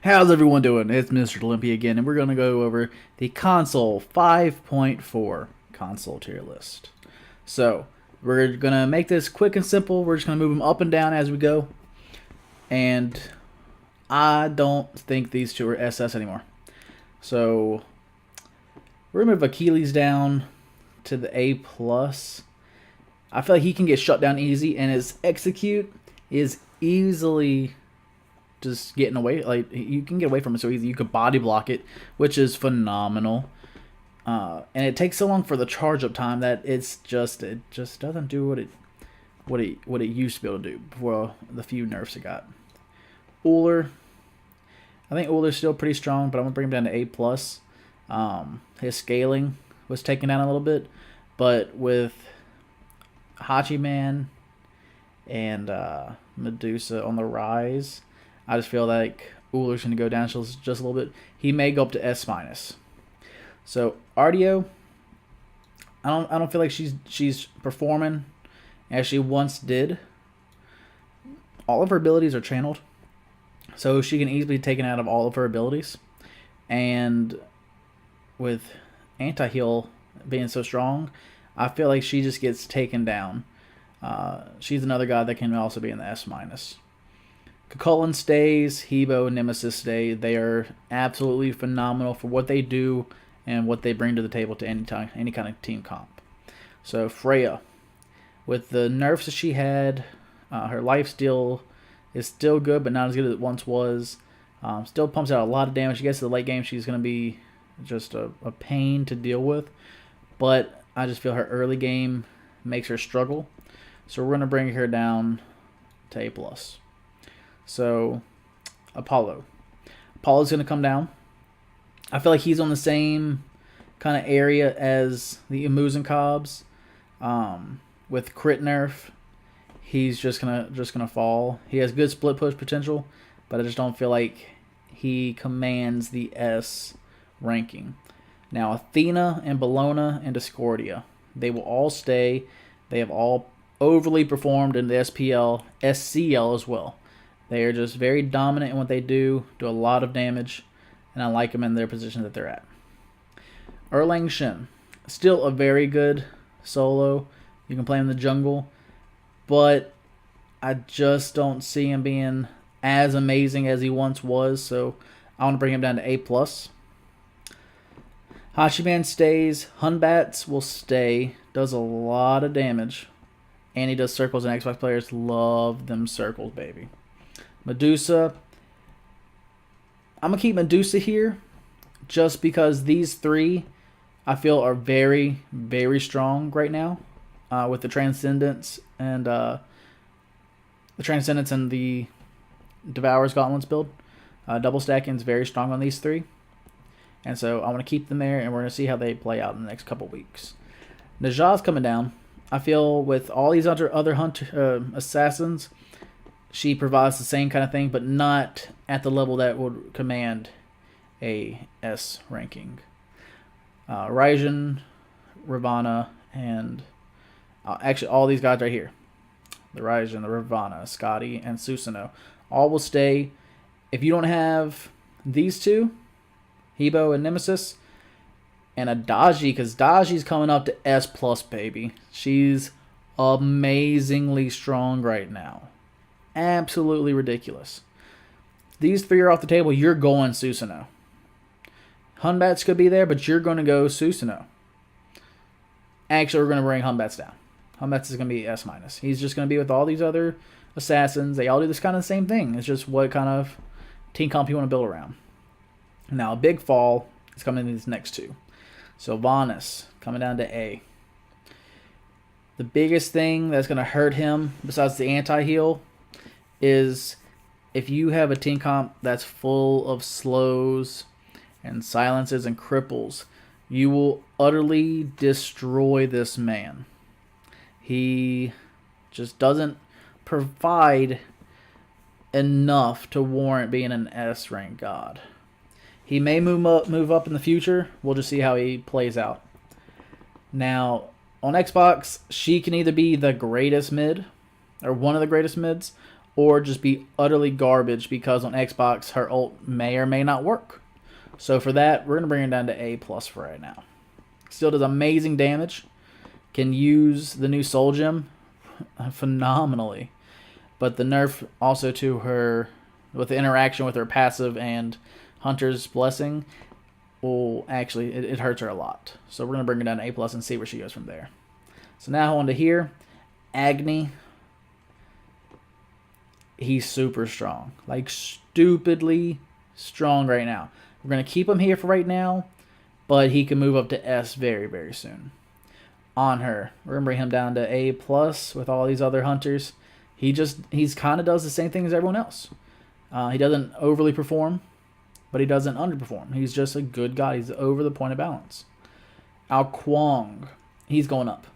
How's everyone doing? It's Mr. Olympia again, and we're going to go over the Console 5.4 Console Tier List. So, we're going to make this quick and simple. We're just going to move them up and down as we go. And I don't think these two are SS anymore. So, we're going to move Achilles down to the A+. I feel like he can get shut down easy, and his execute is easily just getting away. Like, you can get away from it so easy. You could body block it, which is phenomenal. And it takes so long for the charge up time that it just doesn't do what it used to be able to do before the few nerfs it got. Uller, I think Uller's still pretty strong, but I'm gonna bring him down to A+. His scaling was taken down a little bit, but with Hachiman and Medusa on the rise, I just feel like Uller's going to go down just a little bit. He may go up to S-. So Ardeo, I don't feel like she's performing as she once did. All of her abilities are channeled, so she can easily be taken out of all of her abilities. And with anti-heal being so strong, I feel like she just gets taken down. She's another guy that can also be in the S-. Cucullin stays, Hebo and Nemesis stay. They are absolutely phenomenal for what they do and what they bring to the table to any kind of team comp. So Freya, with the nerfs that she had, her lifesteal is still good, but not as good as it once was. Still pumps out a lot of damage. She gets to the late game, she's going to be just a pain to deal with. But I just feel her early game makes her struggle. So we're going to bring her down to A+. So, Apollo's going to come down. I feel like he's on the same kind of area as the Emus and Cobbs. With crit nerf, he's just gonna fall. He has good split push potential, but I just don't feel like he commands the S ranking. Now, Athena and Bellona and Discordia, they will all stay. They have all overly performed in the SPL, SCL as well. They are just very dominant in what they do a lot of damage, and I like them in their position that they're at. Erlang Shen, still a very good solo. You can play him in the jungle, but I just don't see him being as amazing as he once was, so I want to bring him down to A+. Hachiman stays. Hunbats will stay. Does a lot of damage, and he does circles, and Xbox players love them circles, baby. Medusa, I'm going to keep Medusa here just because these three I feel are very, very strong right now with the Transcendence and the Devourer's Gauntlets build. Double stacking is very strong on these three. And so I want to keep them there, and we're going to see how they play out in the next couple weeks. Najah's coming down. I feel with all these other assassins, she provides the same kind of thing, but not at the level that would command a S ranking. Raijin, Ravana, and actually all these guys right here. The Raijin, the Ravana, Scotty, and Susanoo. All will stay. If you don't have these two, Hebo and Nemesis, and a Daji, because Daji's coming up to S+, baby. She's amazingly strong right now. Absolutely ridiculous. These three are off the table. You're going Susanoo. Hunbats could be there, but you're going to go Susanoo. Actually, we're going to bring Hunbats down. Hunbats is going to be S-. He's just going to be with all these other assassins. They all do this kind of same thing. It's just what kind of team comp you want to build around. Now, a big fall is coming in these next two. So, Vanus coming down to A. The biggest thing that's going to hurt him, besides the anti-heal, is if you have a team comp that's full of slows and silences and cripples, you will utterly destroy this man. He just doesn't provide enough to warrant being an S-rank god. He may move up in the future. We'll just see how he plays out. Now, on Xbox, she can either be the greatest mid, or one of the greatest mids, or just be utterly garbage because on Xbox her ult may or may not work. So for that, we're going to bring her down to A+ for right now. Still does amazing damage. Can use the new Soul Gem phenomenally. But the nerf also to her, with the interaction with her passive and Hunter's Blessing, will actually, it hurts her a lot. So we're going to bring her down to A+ and see where she goes from there. So now on to here. Agni. He's super strong. Like, stupidly strong right now. We're going to keep him here for right now, but he can move up to S very, very soon. On her, we're going to bring him down to A+ with all these other hunters. He's kind of does the same thing as everyone else. He doesn't overly perform, but he doesn't underperform. He's just a good guy. He's over the point of balance. Ao Kuang, he's going up.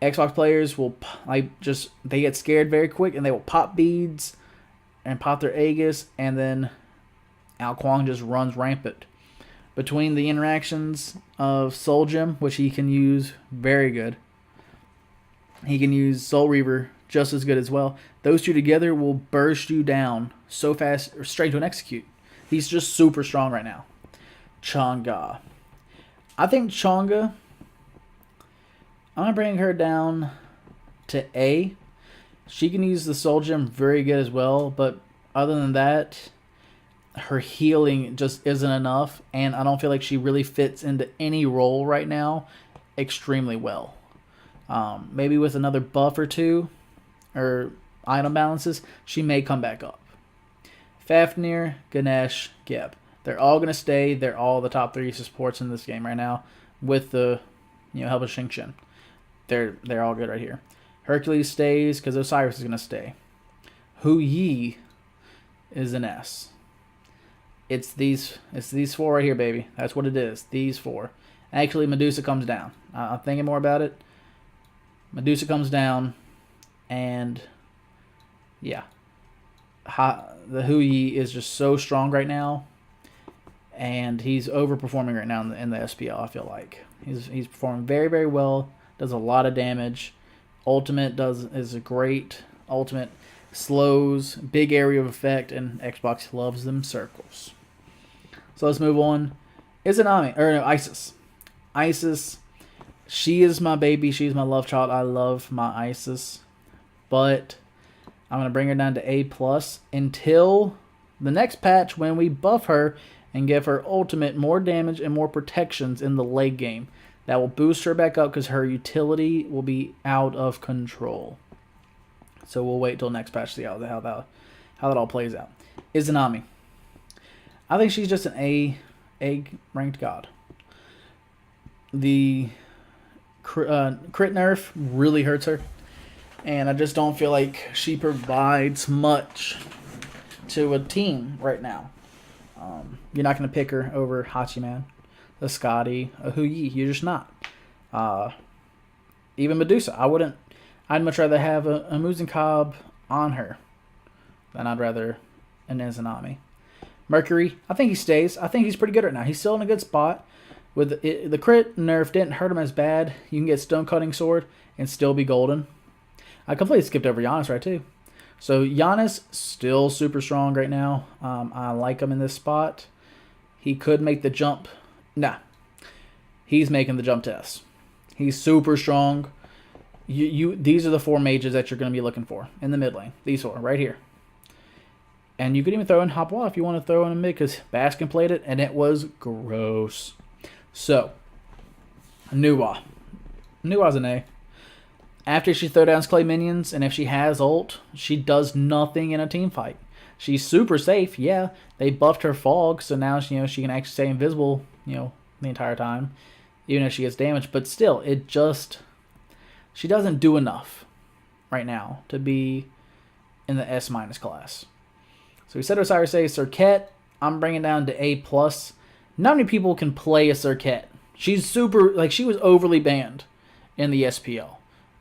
Xbox players will they get scared very quick and they will pop beads and pop their Aegis, and then Ao Kuang just runs rampant. Between the interactions of Soul Gem, which he can use very good, he can use Soul Reaver just as good as well. Those two together will burst you down so fast, or straight to an execute. He's just super strong right now. Chang'e. I think Chang'e, I'm going to bring her down to A. She can use the Soul Gem very good as well, but other than that, her healing just isn't enough, and I don't feel like she really fits into any role right now extremely well. Maybe with another buff or two, or item balances, she may come back up. Fafnir, Ganesh, Geb. They're all going to stay. They're all the top 3 supports in this game right now, with the help of Xing Chen. They're all good right here. Hercules stays because Osiris is going to stay. Hu Yi is an S. It's these 4 right here, baby. That's what it is. These 4. Actually, Medusa comes down. I'm thinking more about it. Medusa comes down, and yeah, the Hu Yi is just so strong right now, and he's overperforming right now in the SPL. I feel like he's performing very, very well. Does a lot of damage. Ultimate is a great ultimate. Slows, big area of effect, and Xbox loves them circles. So let's move on. Isis. Isis, she is my baby. She's my love child. I love my Isis. But I'm going to bring her down to A+ until the next patch when we buff her and give her ultimate more damage and more protections in the late game. That will boost her back up because her utility will be out of control. So we'll wait till next patch to see how that all plays out. Izanami. I think she's just an A ranked god. The crit nerf really hurts her, and I just don't feel like she provides much to a team right now. You're not going to pick her over Hachiman, a Scotty, a Hu Yi. You're just not. Even Medusa. I'd much rather have a Muzen Cobb on her than I'd rather an Izanami. Mercury, I think he stays. I think he's pretty good right now. He's still in a good spot. With the crit nerf didn't hurt him as bad. You can get Stone Cutting Sword and still be golden. I completely skipped over Giannis right too. So Giannis still super strong right now. I like him in this spot. He could make the jump. Nah, he's making the jump to S. He's super strong. These are the 4 mages that you're going to be looking for in the mid lane. These 4 right here. And you could even throw in Hopwa if you want to throw in a mid, because Baskin played it and it was gross. So, Nuwa. Nuwa's an A. After she throw down clay minions, and if she has ult, she does nothing in a team fight. She's super safe, yeah. They buffed her fog, so now she can actually stay invisible, the entire time, even if she gets damaged. But still, she doesn't do enough right now to be in the S- class. So we said Osiris A. Serket, I'm bringing down to A+. Not many people can play a Serket. She's she was overly banned in the SPL.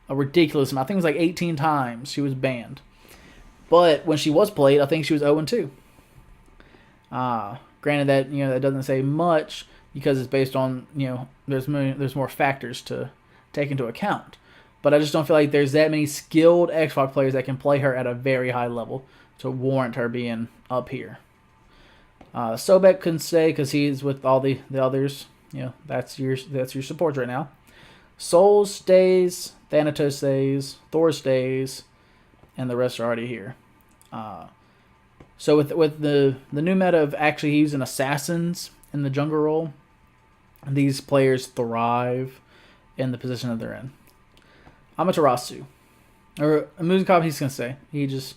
A ridiculous amount. I think it was like 18 times she was banned. But when she was played, I think she was 0-2. Granted that, that doesn't say much because it's based on, there's more factors to take into account. but I just don't feel like there's that many skilled Xbox players that can play her at a very high level to warrant her being up here. Sobek can stay because he's with all the others. You know, that's your support right now. Soul stays, Thanatos stays, Thor stays, and the rest are already here. So with the new meta of actually using assassins in the jungle role, these players thrive in the position that they're in. Amaterasu, or Muzakov, he's gonna stay. He's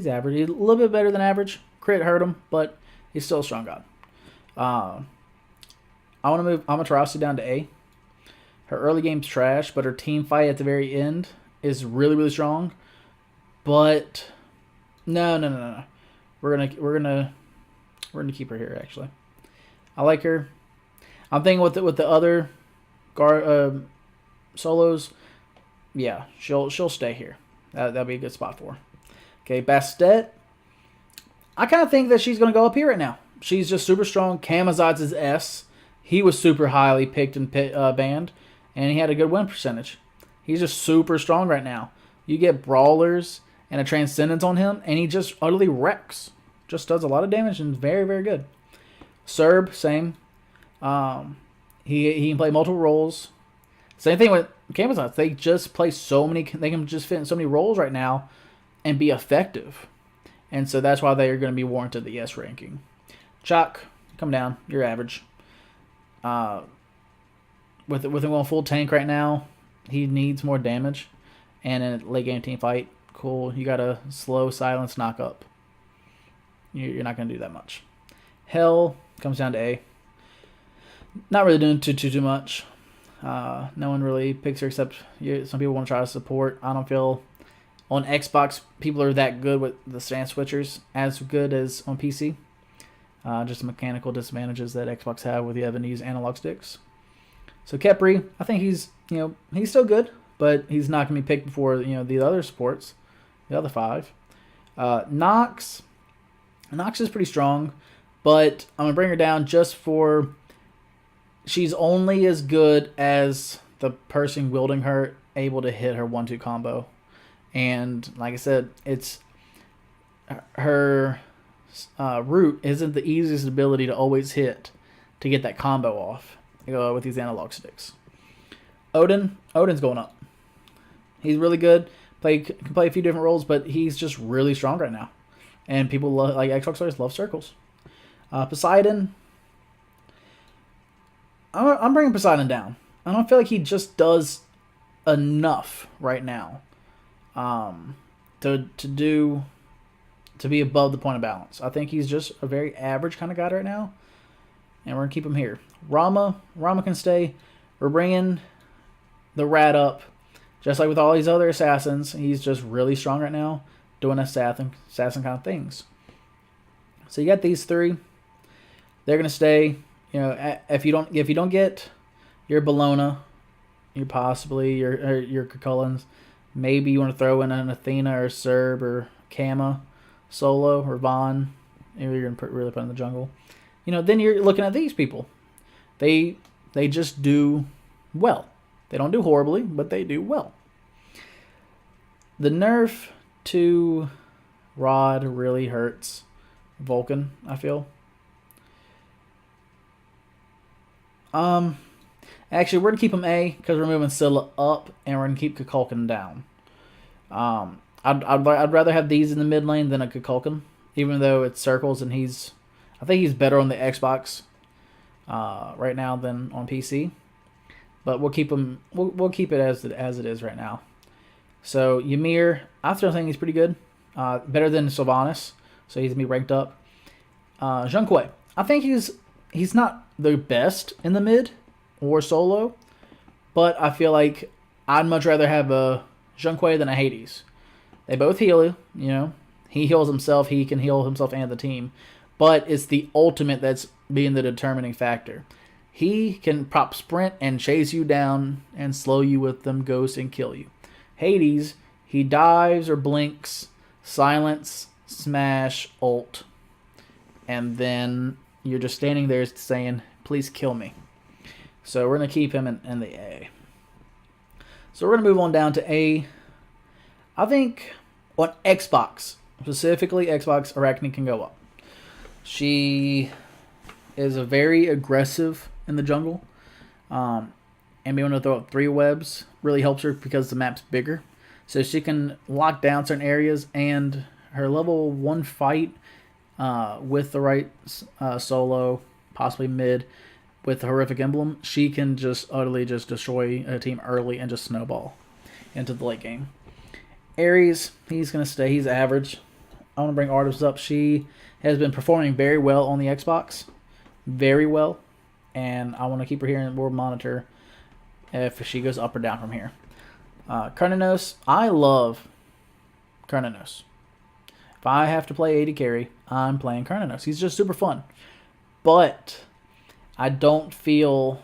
average. He's a little bit better than average. Crit hurt him, but he's still a strong god. I want to move Amaterasu down to A. Her early game's trash, but her team fight at the very end is really, really strong. But no. We're gonna keep her here. Actually, I like her. I'm thinking with the other solos. Yeah, she'll stay here. That'll be a good spot for her. Okay, Bastet. I kind of think that she's gonna go up here right now. She's just super strong. Camazot's is S. He was super highly picked and banned, and he had a good win percentage. He's just super strong right now. You get brawlers and a transcendence on him, and he just utterly wrecks. Just does a lot of damage and is very, very good. Serb, same. He can play multiple roles. Same thing with Camazotz. They just play so many. They can just fit in so many roles right now, and be effective. And so that's why they are going to be warranted the S ranking. Chuck, come down. You're average. With him going full tank right now, he needs more damage. And in a late game team fight, cool. You got a slow silence knock up. You're not going to do that much. Hell comes down to A. Not really doing too much. No one really picks her except some people want to try to support. I don't feel on Xbox people are that good with the stance switchers as good as on PC. Just the mechanical disadvantages that Xbox have with having to use analog sticks. So Kepri, I think he's still good, but he's not going to be picked before the other supports, the other 5. Nox is pretty strong, but I'm gonna bring her down just for she's only as good as the person wielding her able to hit her 1-2 combo, and like I said, it's her root isn't the easiest ability to always hit to get that combo off with these analog sticks. Odin's going up. He's really good. Can play a few different roles, but he's just really strong right now. And people like Xbox players love circles. Poseidon. I'm bringing Poseidon down. I don't feel like he just does enough right now to be above the point of balance. I think he's just a very average kind of guy right now, and we're gonna keep him here. Rama can stay. We're bringing the rat up, just like with all these other assassins. He's just really strong right now, doing assassin kind of things. So you got these 3. They're gonna stay. If you don't get your Bologna, you possibly your Cucullins, maybe you want to throw in an Athena or Serb or Kama solo or Vaughn. Maybe you're gonna really put in the jungle. Then you're looking at these people. They just do well. They don't do horribly, but they do well. The nerf to Rod really hurts Vulcan, I feel. Actually, we're going to keep him A because we're moving Scylla up, and we're going to keep Kukulkan down. I'd rather have these in the mid lane than a Kukulkan, even though it's circles, and I think he's better on the Xbox right now than on PC. But we'll keep him. We'll keep it as it is right now. So Ymir, I still think he's pretty good. Better than Sylvanas, so he's gonna be ranked up. Zheng Kui, I think he's not the best in the mid or solo, but I feel like I'd much rather have a Zheng Kui than a Hades. They both heal. He heals himself. He can heal himself and the team, but it's the ultimate that's being the determining factor. He can prop sprint and chase you down and slow you with them ghosts and kill you. Hades, he dives or blinks, silence, smash, ult. And then you're just standing there saying, please kill me. So we're going to keep him in the A. So we're going to move on down to A. I think on Xbox, specifically Xbox, Arachne can go up. She is a very aggressive in the jungle. And being able to throw up 3 webs really helps her because the map's bigger. So she can lock down certain areas, and her level 1 fight with the right solo, possibly mid, with the horrific emblem, she can just utterly just destroy a team early and just snowball into the late game. Ares, he's going to stay. He's average. I want to bring Artemis up. She has been performing very well on the Xbox. Very well. And I want to keep her here and we'll monitor if she goes up or down from here. Carnanos, I love Carnanos. If I have to play AD carry, I'm playing Carnanos. He's just super fun. But I don't feel,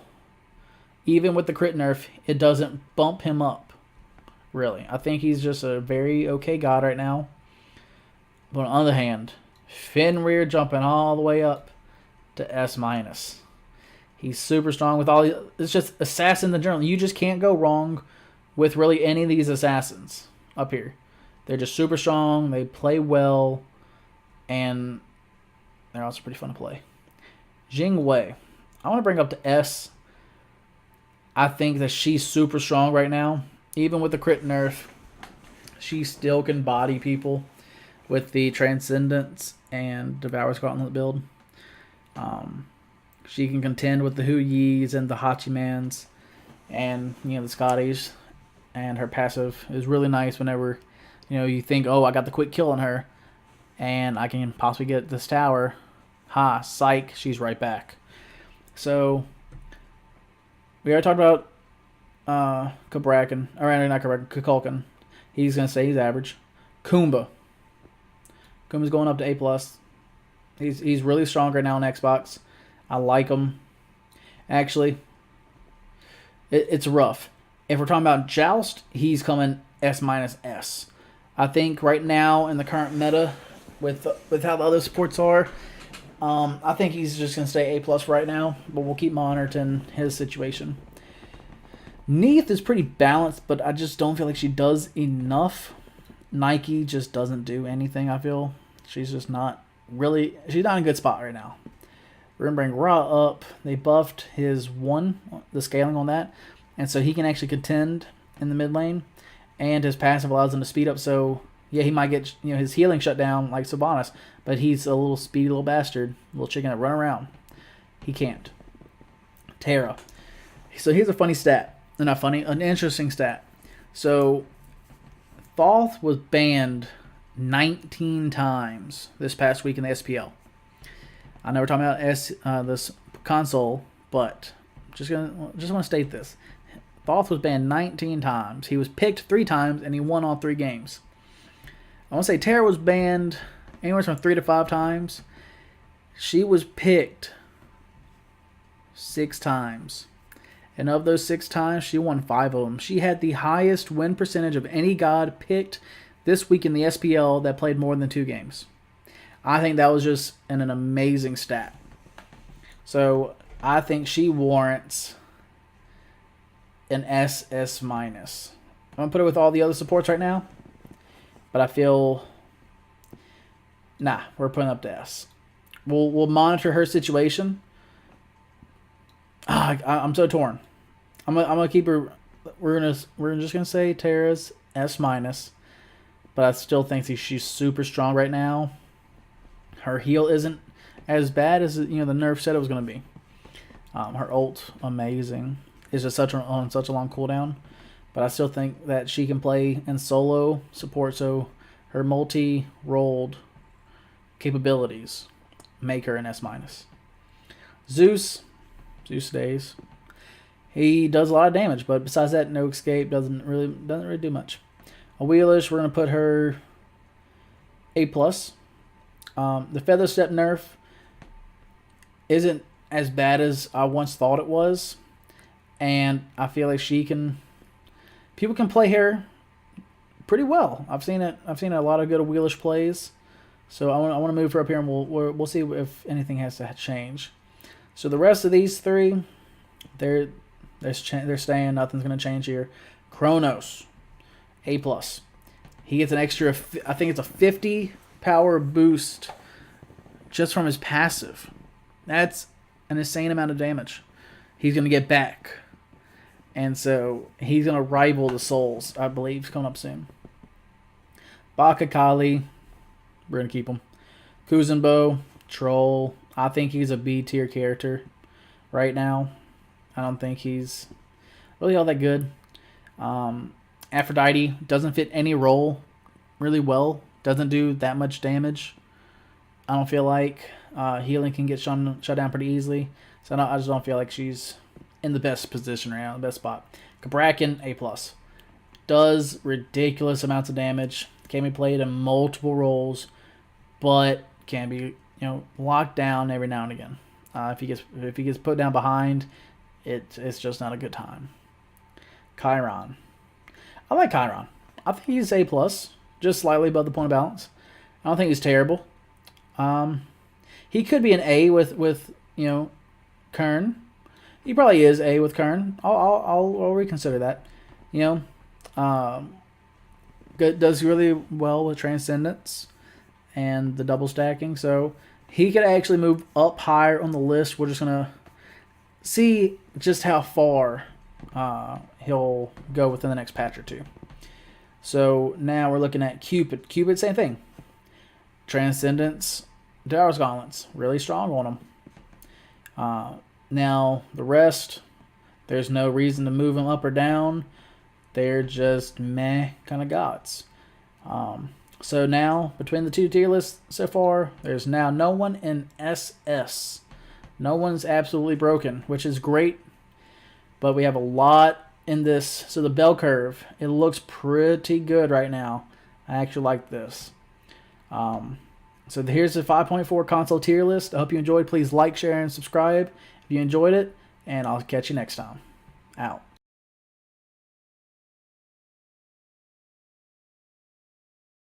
even with the crit nerf, it doesn't bump him up, really. I think he's just a very okay god right now. But on the other hand, Fenrir jumping all the way up to S-. He's super strong with all the, it's just assassins in general. You just can't go wrong with really any of these assassins up here. They're just super strong, they play well, and they're also pretty fun to play. Jing Wei. I want to bring up to S. I think that she's super strong right now. Even with the crit nerf, she still can body people with the Transcendence and Devour's Gauntlet build. She can contend with the Hu Yis and the Hachimans and, you know, the Scotties. And her passive is really nice whenever, you know, you think, oh, I got the quick kill on her and I can possibly get this tower. Ha, psych, she's right back. So, we already talked about Kukulkan. He's going to say he's average. Kumba. Kumba's going up to A+. He's really strong right now on Xbox. I like him. Actually, it's rough. If we're talking about Joust, he's coming S-. I think right now in the current meta, with how the other supports are, I think he's just going to stay A+ right now, but we'll keep monitoring his situation. Neith is pretty balanced, but I just don't feel like she does enough. Nike just doesn't do anything, I feel. She's just not really, she's not in a good spot right now. We're going to bring Ra up. They buffed his 1, the scaling on that, and so he can actually contend in the mid lane, and his passive allows him to speed up, so yeah, he might get, you know, his healing shut down like Sylvanas, but he's a little speedy little bastard, little chicken that run around. He can't. Terra. So here's a funny stat. Not funny, an interesting stat. So Thoth was banned 19 times this past week in the SPL. I know we're talking about this console, but just want to state this. Thoth was banned 19 times. He was picked 3 times, and he won all 3 games. I want to say Terra was banned anywhere from 3 to 5 times. She was picked 6 times. And of those 6 times, she won 5 of them. She had the highest win percentage of any god picked this week in the SPL that played more than 2 games. I think that was just an amazing stat. So I think she warrants an S-. I'm going to put it with all the other supports right now. But I feel, nah, we're putting up to S. We'll monitor her situation. I'm so torn. I'm gonna keep her. We're just gonna say Terra's S-, but I still think she's super strong right now. Her heal isn't as bad as, you know, the nerf said it was gonna be. Her ult, amazing. It's just on such a long cooldown. But I still think that she can play in solo support, so her multi-rolled capabilities make her an S-. Zeus stays. He does a lot of damage, but besides that, no escape, doesn't really do much. Wheelish, we're gonna put her A+. The Feather Step nerf isn't as bad as I once thought it was, and I feel like people can play her pretty well. I've seen a lot of good Wheelish plays, so I want to move her up here, and we'll see if anything has to change. So the rest of these 3, they're staying. Nothing's going to change here. Kronos, A+. He gets an extra, I think it's a 50 power boost just from his passive. That's an insane amount of damage he's going to get back. And so he's going to rival the Souls, I believe, is coming up soon. Bakakali, we're going to keep him. Kuzenbo, Troll. I think he's a B tier character right now. I don't think he's really all that good. Aphrodite doesn't fit any role really well. Doesn't do that much damage. I don't feel like healing can get shut down pretty easily. So I just don't feel like she's in the best position right now, the best spot. Kabrakan, A+. Does ridiculous amounts of damage. Can be played in multiple roles, but can be locked down every now and again. If he gets put down behind, it's just not a good time. Chiron. I like Chiron. I think he's A+, just slightly above the point of balance. I don't think he's terrible. He could be an A with Kern. He probably is A with Kern. I'll reconsider that. Does really well with Transcendence and the double stacking, so he could actually move up higher on the list. We're just gonna see just how far he'll go within the next patch or two. So now we're looking at Cupid. Cupid, same thing. Transcendence, Darius Gauntlets, really strong on him. Now the rest, there's no reason to move them up or down. They're just meh kind of gods. So now, between the two tier lists so far, there's now no one in SS. No one's absolutely broken, which is great. But we have a lot in this. So the bell curve, it looks pretty good right now. I actually like this. So here's the 5.4 console tier list. I hope you enjoyed. Please like, share, and subscribe if you enjoyed it. And I'll catch you next time. Out.